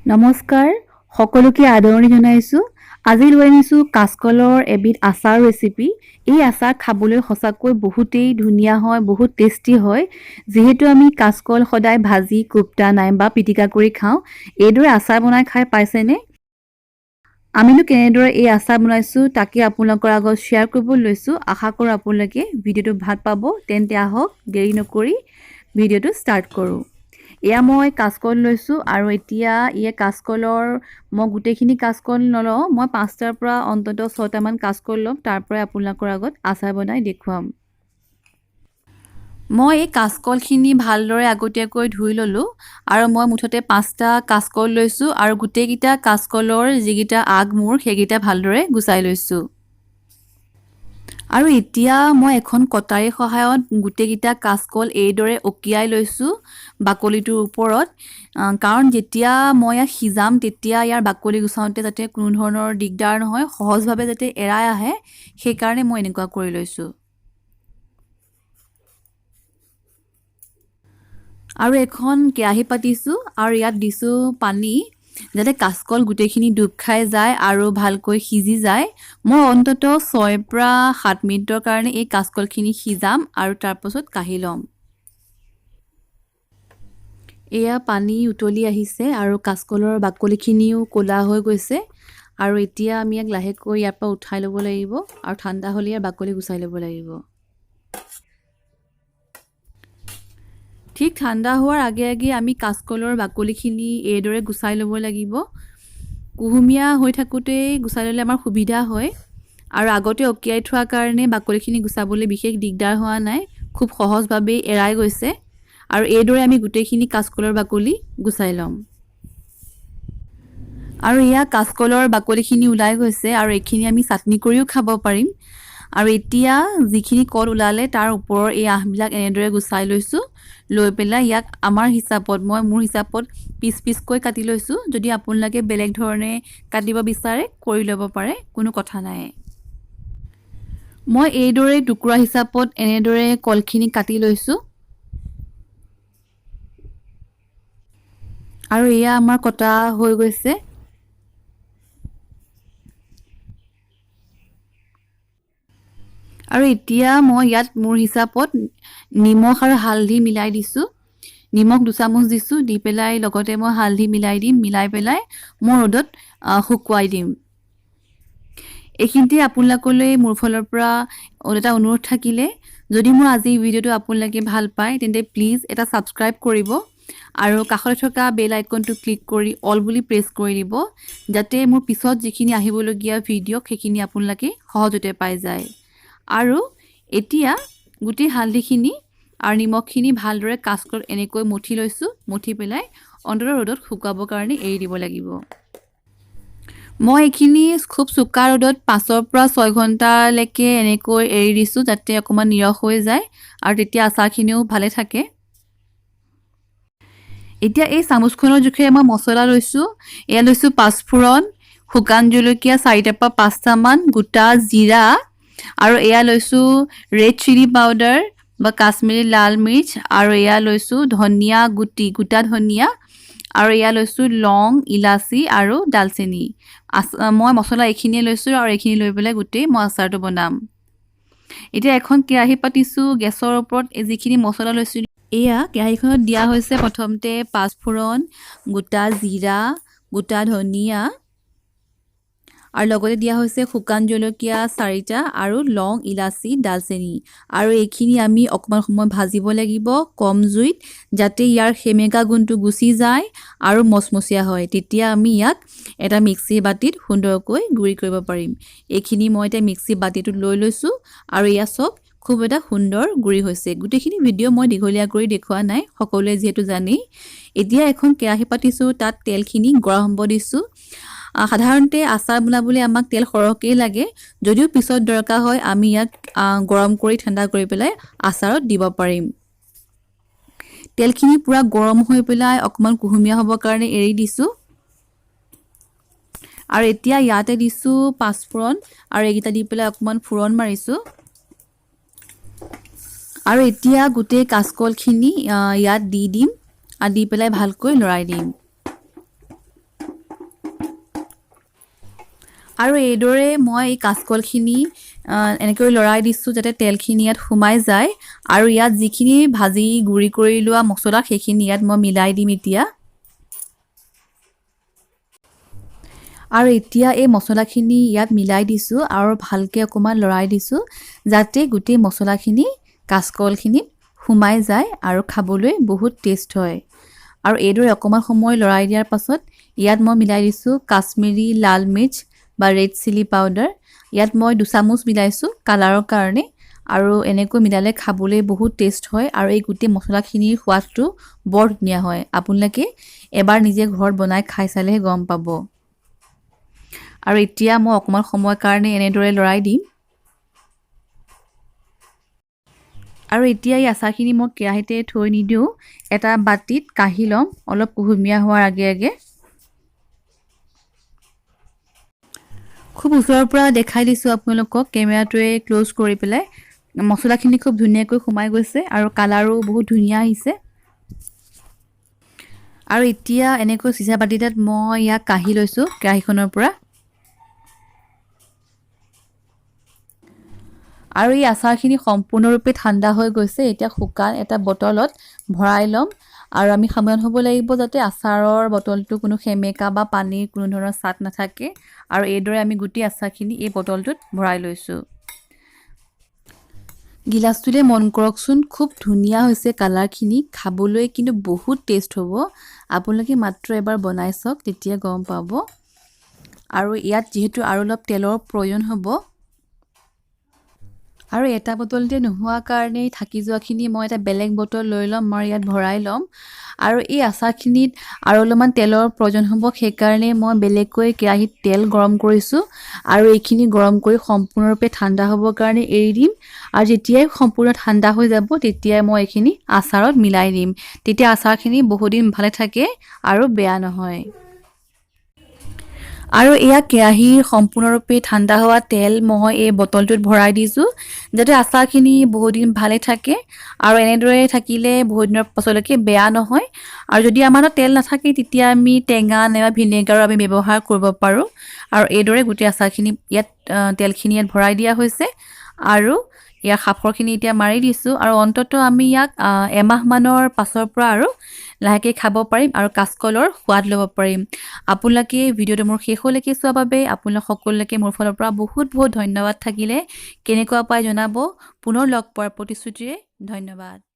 নমস্কাৰ সকলোকে আদৰণি জনাইছো আজি লৈ আনিছো কাচকলৰ এবিধ আচাৰ ৰেচিপি এই আচাৰ খাবলৈ সঁচাকৈ বহুতেই ধুনীয়া হয় বহুত টেষ্টি হয় যেহেতু আমি কাচকল সদায় ভাজি কুপ্তা নাইবা পিটিকা কৰি খাওঁ এইদৰে আচাৰ বনাই খাই পাইছেনে আমিনো কেনেদৰে এই আচাৰ বনাইছো তাকে আপোনালোকৰ আগত শ্বেয়াৰ কৰিব লৈছো আশা কৰোঁ আপোনালোকে ভিডিঅ'টো ভাল পাব তেন্তে আহক দেৰি নকৰি ভিডিঅ'টো ষ্টাৰ্ট কৰোঁ এয়া মই কাচকল লৈছো আৰু এতিয়া ইয়ে কাচকলৰ মই গুটেখিনি কাচকল নলওঁ মই 5টাৰ পৰা অন্তত 6টা মান কাচকল লম তাৰ পৰা আপোনালোকৰ আগত আচাৰ বনাই দেখুৱাম মই এই কাচকলখিনি ভালদৰে আগতীয়াকৈ ধুই ললো আৰু মই মুঠতে 5টা কাচকল লৈছো আৰু গুটেকিটা কাচকলৰ যিগিটা আগমূৰ সেইগিটা ভালদৰে গুচাই লৈছো আৰু এতিয়া মই এখন কটাৰীৰ সহায়ত গুটেকিটা কাচকল এইদৰে অকিয়াই লৈছো বাকলিটোৰ ওপৰত কাৰণ যেতিয়া মই সিজাম তেতিয়া ইয়াৰ বাকলি গুচাওঁতে যাতে কোনো ধৰণৰ দিগদাৰ নহয় সহজভাৱে যাতে এৰাই আহে সেই কাৰণে মই এনেকুৱা কৰি লৈছো আৰু এখন কেৰাহী পাতিছো আৰু ইয়াত দিছো পানী যাতে কাচকল গুটেখিনি ডুব খাই যায় আৰু ভালকৈ সিজি যায় মই অন্তত 6 পৰা 7 মিনিটৰ কাৰণে এই কাচকলখিনি সিজাম আৰু তাৰ পাছত কাঢ়ি লম এয়া পানী উতলি আহিছে আৰু কাচকলৰ বাকলিখিনিও কোলা হৈ গৈছে আৰু এতিয়া আমি ইয়াক লাহেকৈ ইয়াৰ পৰা উঠাই ল'ব লাগিব আৰু ঠাণ্ডা হ'লে ইয়াৰ বাকলি গুচাই ল'ব লাগিব ঠিক ঠাণ্ডা হোৱাৰ আগে আগে আমি কাচকলৰ বাকলিখিনি এইদৰে গুচাই ল'ব লাগিব কুহুমীয়া হৈ থাকোঁতে গুচাই ল'লে আমাৰ সুবিধা হয় আৰু আগতে অকিয়াই থোৱাৰ কাৰণে বাকলিখিনি গুচাবলৈ বিশেষ দিগদাৰ হোৱা নাই খুব সহজভাৱে এৰাই গৈছে আৰু এইদৰে আমি গুটেখিনি কাচকলৰ বাকলি গুচাই ল'ম আৰু ইয়া কাচকলৰ বাকলিখিনি ওলাই গৈছে আৰু এইখিনি আমি চাটনি কৰিও খাব পাৰিম আৰু এতিয়া যিখিনি কল ওলালে তাৰ ওপৰৰ এই আহবিলাক এনেদৰে গুচাই লৈছো লৈ পেলাই ইয়াক আমাৰ হিচাপত মই মোৰ হিচাপত পিচ কৈ কাটি লৈছো যদি আপোনালোকে বেলেগ ধৰণে কাটিব বিচাৰে কৰি ল'ব পাৰে কোনো কথা নাই মই এইদৰে টুকুৰা হিচাপত এনেদৰে কলখিনি কাটি লৈছো আৰু এয়া আমাৰ কটা হৈ গৈছে আৰু এতিয়া মই ইয়াত মোৰ হিচাপত নিমখ আৰু হালধি মিলাই দিছো নিমখ 2 চামুচ দিছো দি পেলাই লগতে মই হালধি মিলাই দিম মিলাই পেলাই মই ৰ'দত শুকুৱাই দিম এইখিনিতে আপোনালোকলৈ মোৰ ফালৰ পৰা এটা অনুৰোধ থাকিলে যদি মোৰ আজি ভিডিঅ'টো আপোনালোকে ভাল পায় তেন্তে প্লিজ এটা সাবস্ক্ৰাইব কৰিব আৰু কাষতে থকা বেল আইকনটো ক্লিক কৰি অল বুলি প্ৰেছ কৰি দিব যাতে মোৰ পিছত যিখিনি আহিবলগীয়া ভিডিঅ' সেইখিনি আপোনালোকে সহজতে পাই যায় আৰু এতিয়া গুটি হালধিখিনি আৰু নিমখখিনি ভালদৰে কাচকল এনেকৈ মুঠি লৈছো মুঠি পেলাই অন্তত ৰ'দত শুকাবৰ কাৰণে এৰি দিব লাগিব মই এইখিনি খুব চুকা ৰ'দত 5 পৰা 6 ঘণ্টালৈকে এনেকৈ এৰি দিছো যাতে অকমান নিৰখ হৈ যায় আৰু তেতিয়া আচাৰখিনিও ভালে থাকে এতিয়া এই চামুচখনৰ জোখেৰে মই মছলা লৈছো এয়া লৈছো পাঁচফোৰণ শুকান জলকীয়া 4টা পৰা 5টা মান গোটা জিৰা আৰু এয়া লৈছো ৰেড চিলি পাউডাৰ বা কাশ্মীৰী লাল মিৰ্চ আৰু এয়া লৈছো ধনিয়া গোটা ধনিয়া আৰু এয়া লৈছো লং ইলাচি আৰু ডালচেনি মই মছলা এইখিনিয়ে লৈছো আৰু এইখিনি লৈ পেলাই গোটেই মই আচাৰটো বনাম এতিয়া এখন কেৰাহী পাতিছো গেছৰ ওপৰত যিখিনি মছলা লৈছো এয়া কেৰাহীখনত দিয়া হৈছে প্ৰথমতে পাঁচফোৰণ গোটা জিৰা গোটা ধনিয়া আৰু লগতে দিয়া হৈছে শুকান জলকীয়া 4টা আৰু লং ইলাচি ডালচেনি আৰু এইখিনি আমি অকমান সময় ভাজিব লাগিব কম জুইত যাতে ইয়াৰ হেমেকা গুণটো গুচি যায় আৰু মচমচীয়া হয় তেতিয়া আমি ইয়াক এটা মিক্সি বাটিত সুন্দৰকৈ গুৰি কৰিব পাৰিম এইখিনি মই এটা মিক্সি বাটিটো লৈ লৈছো আৰু ইয়া সব খুব এটা সুন্দৰ গুৰি হৈছে গুটেখিনি ভিডিঅ' মই দীঘলীয়া কৰি দেখুৱা নাই সকলোৱে যেহেতু জানি এতিয়া এখন কেৰাহী পাতিছো তাত তেলখিনি গৰম হ'ব দিছো সাধাৰণতে আচাৰ বনাবলৈ আমাক তেল সৰহকৈ লাগে যদিও পিছত দৰকাৰ হয় আমি ইয়াক গৰম কৰি ঠাণ্ডা কৰি পেলাই আচাৰত দিব পাৰিম তেলখিনি পুৰা গৰম হৈ পেলাই অকমান কুহুমীয়া হ'বৰ কাৰণে এৰি দিছো আৰু এতিয়া ইয়াতে দিছো পাঁচফোৰণ আৰু এইকেইটা দি পেলাই অকমান ফুৰণ মাৰিছো আৰু এতিয়া গোটেই কাচকলখিনি ইয়াত দি দিম আৰু দি পেলাই ভালকৈ লৰাই দিম আৰু এইদৰে মই এই কাচকলখিনি এনেকৈ লৰাই দিছোঁ যাতে তেলখিনি ইয়াত সোমাই যায় আৰু ইয়াত যিখিনি ভাজি গুড়ি কৰি লোৱা মছলা সেইখিনি ইয়াত মই মিলাই দিম এতিয়া আৰু এতিয়া এই মছলাখিনি ইয়াত মিলাই দিছোঁ আৰু ভালকৈ অকণমান লৰাই দিছোঁ যাতে গোটেই মছলাখিনি কাচকলখিনিত সোমাই যায় আৰু খাবলৈ বহুত টেষ্ট হয় আৰু এইদৰে অকণমান সময় লৰাই দিয়াৰ পাছত ইয়াত মই মিলাই দিছোঁ কাশ্মীৰী লাল মিৰ্চ বা ৰেড চিলি পাউডাৰ ইয়াত মই 2 চামুচ মিলাইছোঁ কালাৰৰ কাৰণে আৰু এনেকৈ মিলালে খাবলৈ বহুত টেষ্ট হয় আৰু এই গোটেই মছলাখিনিৰ সোৱাদটো বৰ ধুনীয়া হয় আপোনালোকে এবাৰ নিজে ঘৰত বনাই খাই চালেহে গম পাব আৰু এতিয়া মই অকণমান সময়ৰ কাৰণে এনেদৰে লৰাই দিম আৰু এতিয়া এই আচাৰখিনি মই কেৰাহীতে থৈ নিদিওঁ এটা বাটিত কাঢ়ি ল'ম অলপ কুহুমীয়া হোৱাৰ আগে আগে খুব ওচৰৰ পৰা দেখাই দিছোঁ আপোনালোকক কেমেৰাটোৱে ক্লোজ কৰি পেলাই মছলাখিনি খুব ধুনীয়াকৈ সোমাই গৈছে আৰু কালাৰো বহুত ধুনীয়া আহিছে আৰু এতিয়া এনেকৈ চিচা বাটিটাত মই ইয়াক কাঢ়ি লৈছোঁ কেৰাহীখনৰ পৰা আৰু এই আচাৰখিনি সম্পূৰ্ণৰূপে ঠাণ্ডা হৈ গৈছে এতিয়া শুকান এটা বটলত ভৰাই ল'ম আৰু আমি সাৱধান হ'ব লাগিব যাতে আচাৰৰ বটলটো কোনো সেমেকা বা পানীৰ কোনো ধৰণৰ ছাট নাথাকে আৰু এইদৰে আমি গোটেই আচাৰখিনি এই বটলটোত ভৰাই লৈছোঁ গিলাচটোলে মন কৰকচোন খুব ধুনীয়া হৈছে কালাৰখিনি খাবলৈ কিন্তু বহুত টেষ্ট হ'ব আপোনালোকে মাত্ৰ এবাৰ বনাই চাওক তেতিয়া গম পাব আৰু ইয়াত যেহেতু আৰু অলপ তেলৰ প্ৰয়োজন হ'ব আৰু এটা বটলতে নোহোৱা কাৰণে থাকি যোৱাখিনি মই এটা বেলেগ বটল লৈ ল'ম মই ইয়াত ভৰাই ল'ম আৰু এই আচাৰখিনিত আৰু অলপমান তেলৰ প্ৰয়োজন হ'ব সেইকাৰণে মই বেলেগকৈ কেৰাহীত তেল গৰম কৰিছোঁ আৰু এইখিনি গৰম কৰি সম্পূৰ্ণৰূপে ঠাণ্ডা হ'বৰ কাৰণে এৰি দিম আৰু যেতিয়াই সম্পূৰ্ণ ঠাণ্ডা হৈ যাব তেতিয়াই মই এইখিনি আচাৰত মিলাই দিম তেতিয়া আচাৰখিনি বহুদিন ভালে থাকে আৰু বেয়া নহয় আৰু এয়া কেৰাহীৰ সম্পূৰ্ণৰূপে ঠাণ্ডা হোৱা তেল মই এই বটলটোত ভৰাই দিছোঁ যাতে আচাৰখিনি বহুত দিন ভালে থাকে আৰু এনেদৰে থাকিলে বহুত দিনৰ পাছলৈকে বেয়া নহয় আৰু যদি আমাৰ তেল নাথাকে তেতিয়া আমি টেঙা নাইবা ভিনেগাৰো আমি ব্যৱহাৰ কৰিব পাৰোঁ আৰু এইদৰে গোটেই আচাৰখিনি ইয়াত তেলখিনি ইয়াত ভৰাই দিয়া হৈছে আৰু ইয়াৰ সাফৰখিনি এতিয়া মাৰি দিছোঁ আৰু অন্ততঃ আমি ইয়াক এমাহমানৰ পাছৰ পৰা আৰু লাহেকৈ খাব পাৰিম আৰু কাচকলৰ সোৱাদ ল'ব পাৰিম আপোনালোকে ভিডিঅ'টো মোৰ শেষলৈকে চোৱাৰ বাবে আপোনালোক সকলোকে মোৰ ফালৰ পৰা বহুত বহুত ধন্যবাদ থাকিলে কেনেকুৱা পাই জনাব পুনৰ লগ পোৱাৰ প্ৰতিশ্ৰুতিৰে ধন্যবাদ